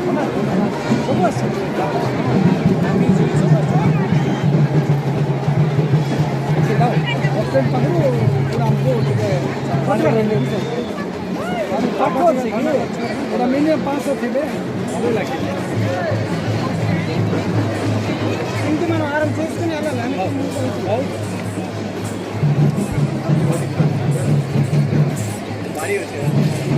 ସବୁ ଆସିଛି ହଷ୍ଟେଲ ପାଖରୁ ପୁରା ଆମକୁ ଟିକେ ପାଖ ଅଛି କି ଏଇଟା ମିନିମମ୍ 500 ଥିବେ ଭଲ ଲାଗିଲେ ଏମିତି మనం ఆరం చేసుకుని వెళ్ళాలి భారీ వచ్చేది